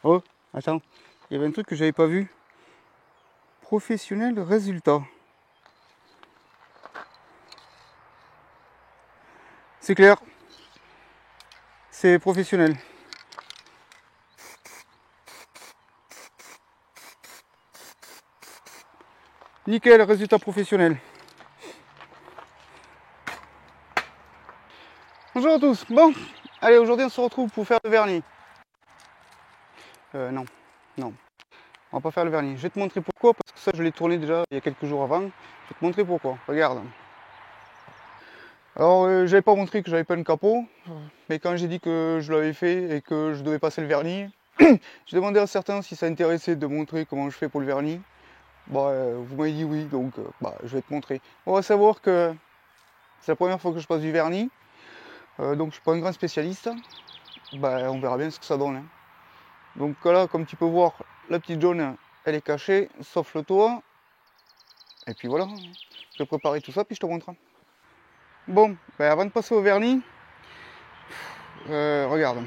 Oh, attends, il y avait un truc que j'avais pas vu. Professionnel résultat. C'est clair. C'est professionnel. Nickel, résultat professionnel. Bonjour à tous. Bon, allez, aujourd'hui on se retrouve pour faire le vernis. Non, non, on va pas faire le vernis. Je vais te montrer pourquoi, parce que ça je l'ai tourné déjà il y a quelques jours avant. Je vais te montrer pourquoi. Regarde. Alors, j'avais pas montré que j'avais pas le capot, mais quand j'ai dit que je l'avais fait et que je devais passer le vernis, j'ai demandé à certains si ça intéressait de montrer comment je fais pour le vernis. Bah, vous m'avez dit oui, donc bah, je vais te montrer. On va savoir que c'est la première fois que je passe du vernis, donc je suis pas un grand spécialiste. Bah, on verra bien ce que ça donne, hein. Donc là, comme tu peux voir, la petite jaune, elle est cachée, sauf le toit. Et puis voilà, je vais préparer tout ça, puis je te montre. Bon, bah, avant de passer au vernis, regarde.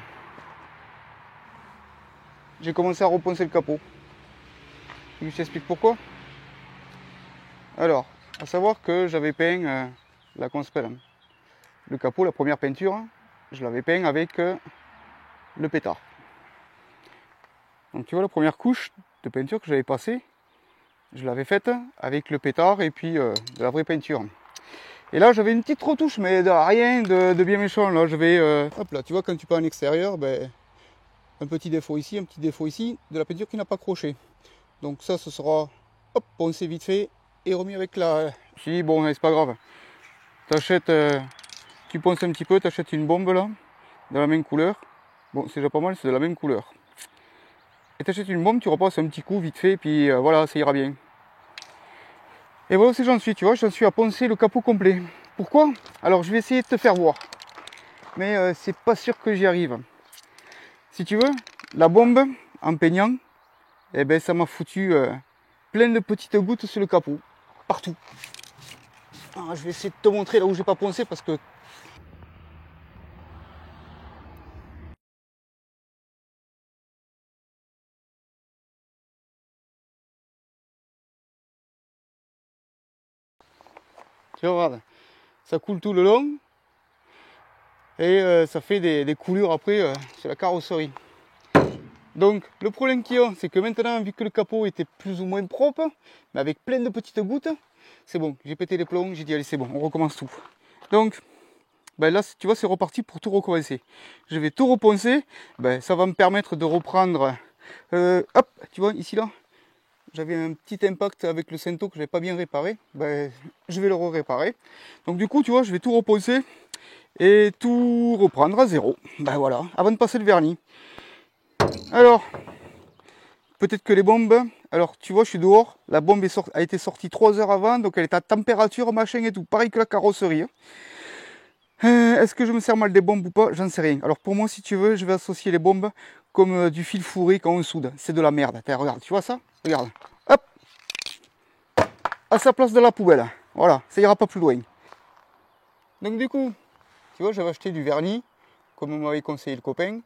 J'ai commencé à reponcer le capot. Et je t'explique pourquoi. Alors, à savoir que j'avais peint la conspelle. Le capot, la première peinture, je l'avais peint avec le pétard. Donc tu vois, la première couche de peinture que j'avais passée, je l'avais faite avec le pétard et puis de la vraie peinture. Et là, j'avais une petite retouche, mais de rien de bien méchant. Là, je vais, hop là, tu vois, quand tu pars en extérieur, ben, un petit défaut ici, un petit défaut ici, de la peinture qui n'a pas accroché. Donc ça, ce sera, hop, poncé vite fait et remis avec la... Si, bon, c'est pas grave. T'achètes, tu ponces un petit peu, t'achètes une bombe là, de la même couleur. Bon, c'est déjà pas mal, c'est de la même couleur. Et t'achètes une bombe, tu repasses un petit coup vite fait, puis voilà, ça ira bien. Et voilà où j'en suis, tu vois, j'en suis à poncer le capot complet. Pourquoi? Alors, je vais essayer de te faire voir. Mais c'est pas sûr que j'y arrive. Si tu veux, la bombe, en peignant, eh ben, ça m'a foutu plein de petites gouttes sur le capot. Partout. Alors, je vais essayer de te montrer là où j'ai pas poncé parce que... Tu vois, regarde, ça coule tout le long. Et ça fait des coulures après sur la carrosserie. Donc le problème qu'il y a, c'est que maintenant, vu que le capot était plus ou moins propre, mais avec plein de petites gouttes, c'est bon, j'ai pété les plombs, j'ai dit allez c'est bon, on recommence tout. Donc ben là, tu vois, c'est reparti pour tout recommencer. Je vais tout reponcer, ben, ça va me permettre de reprendre, hop, tu vois, ici là, j'avais un petit impact avec le Cento que je n'avais pas bien réparé, ben, je vais le réparer. Donc du coup, tu vois, je vais tout reponcer et tout reprendre à zéro. Ben voilà, avant de passer le vernis. Alors, peut-être que les bombes, alors tu vois, je suis dehors, la bombe a été sortie 3 heures avant, donc elle est à température, machin et tout, pareil que la carrosserie. Est-ce que je me sers mal des bombes ou pas? J'en sais rien. Alors pour moi, si tu veux, je vais associer les bombes comme du fil fourré quand on soude. C'est de la merde. Tiens, regarde, tu vois ça? Regarde. Hop, à sa place de la poubelle. Voilà, ça ira pas plus loin. Donc du coup, tu vois, j'avais acheté du vernis, comme m'avait conseillé le copain,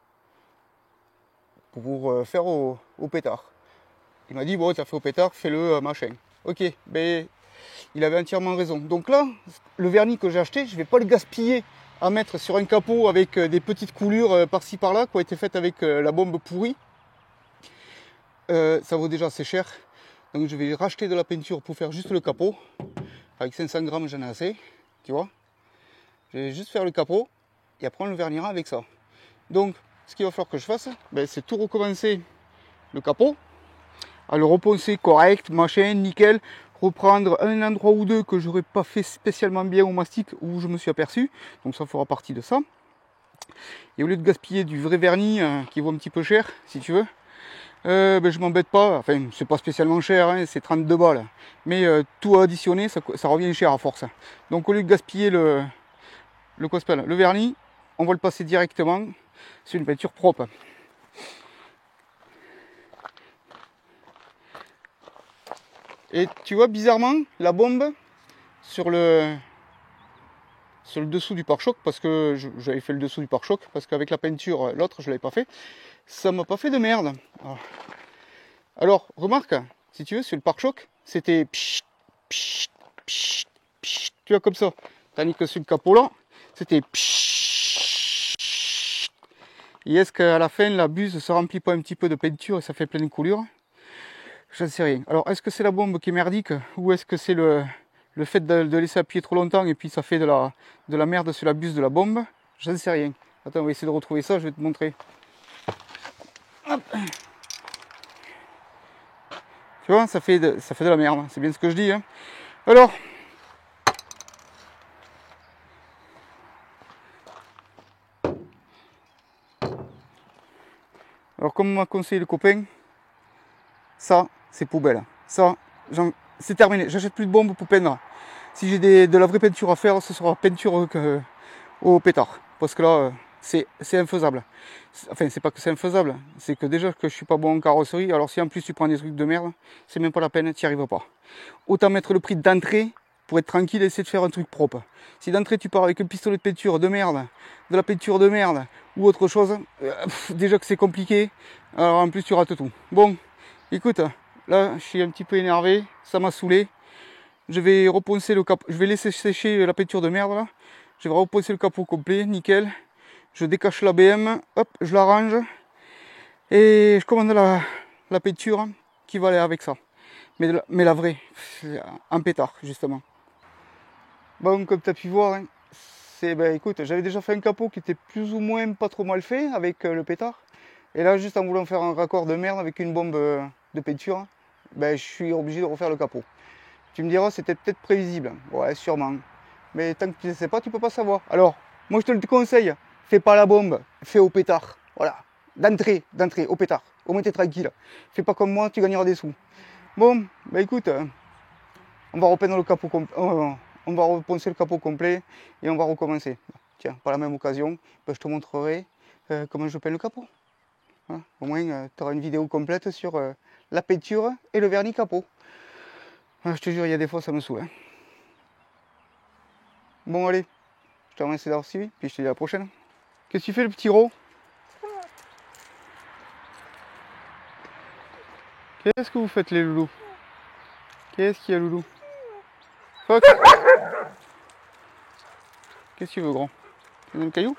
pour faire au pétard. Il m'a dit, bon, t'as fait au pétard, fais-le machin. Ok, ben, il avait entièrement raison. Donc là, le vernis que j'ai acheté, je ne vais pas le gaspiller à mettre sur un capot avec des petites coulures par-ci par-là qui ont été faites avec la bombe pourrie. Ça vaut déjà assez cher. Donc je vais racheter de la peinture pour faire juste le capot. Avec 500 grammes, j'en ai assez. Tu vois, je vais juste faire le capot et après on le vernira avec ça. Donc, ce qu'il va falloir que je fasse, ben, c'est tout recommencer le capot, à le reponcer correct, machin, nickel, reprendre un endroit ou deux que j'aurais pas fait spécialement bien au mastic où je me suis aperçu, donc ça fera partie de ça. Et au lieu de gaspiller du vrai vernis qui vaut un petit peu cher, si tu veux, ben, je m'embête pas, enfin c'est pas spécialement cher, hein, c'est 32 balles, mais tout additionné, ça revient cher à force. Donc au lieu de gaspiller le vernis, on va le passer directement sur une peinture propre. Et tu vois, bizarrement, la bombe sur le sur le dessous du pare-choc, parce que j'avais fait le dessous du pare-choc, parce qu'avec la peinture, l'autre, je ne l'avais pas fait. Ça m'a pas fait de merde. Alors, remarque, si tu veux, sur le pare-choc, c'était tu vois, comme ça. Tandis que sur le capot là, c'était et est-ce qu'à la fin, la buse se remplit pas un petit peu de peinture et ça fait plein de coulures? J'en sais rien. Alors, est-ce que c'est la bombe qui est merdique ou est-ce que c'est le fait de laisser appuyer trop longtemps et puis ça fait de la merde sur la buse de la bombe? J'en sais rien. Attends, on va essayer de retrouver ça, je vais te montrer. Hop. Tu vois, ça fait de la merde, c'est bien ce que je dis. Hein. Alors, comme m'a conseillé le copain, ça, c'est poubelle. Ça, c'est terminé. J'achète plus de bombes pour peindre. Si j'ai de la vraie peinture à faire, ce sera peinture au pétard. Parce que là, c'est infaisable. Enfin, c'est pas que c'est infaisable, c'est que déjà que je suis pas bon en carrosserie. Alors si en plus tu prends des trucs de merde, c'est même pas la peine, tu n'y arrives pas. Autant mettre le prix d'entrée pour être tranquille et essayer de faire un truc propre. Si d'entrée tu pars avec un pistolet de peinture de merde, de la peinture de merde ou autre chose, déjà que c'est compliqué, alors en plus tu rates tout. Bon, écoute, là je suis un petit peu énervé, ça m'a saoulé. Je vais reponcer le capot, je vais laisser sécher la peinture de merde là. Je vais reponcer le capot complet, nickel. Je décache la BM, hop, je la range. Et je commande la peinture qui va aller avec ça. Mais la vraie, en pétard justement. Bon, comme tu as pu voir, hein, écoute, j'avais déjà fait un capot qui était plus ou moins pas trop mal fait avec le pétard. Et là, juste en voulant faire un raccord de merde avec une bombe de peinture, je suis obligé de refaire le capot. Tu me diras, c'était peut-être prévisible. Ouais, sûrement. Mais tant que tu ne sais pas, tu peux pas savoir. Alors, moi je te le conseille, fais pas la bombe, fais au pétard. Voilà. D'entrée, au pétard. Au moins t'es tranquille. Fais pas comme moi, tu gagneras des sous. Bon, écoute, on va repeindre le capot on va reponcer le capot complet et on va recommencer. Tiens, par la même occasion, je te montrerai comment je peins le capot. Hein, au moins, tu auras une vidéo complète sur la peinture et le vernis capot. Je te jure, il y a des fois, ça me saoule. Hein. Bon, allez, je te remercie d'avoir suivi, puis je te dis à la prochaine. Qu'est-ce que tu fais, le petit gros? Qu'est-ce que vous faites, les loulous? Qu'est-ce qu'il y a, loulou? Fox. Qu'est-ce que tu veux, grand? Tu veux le caillou?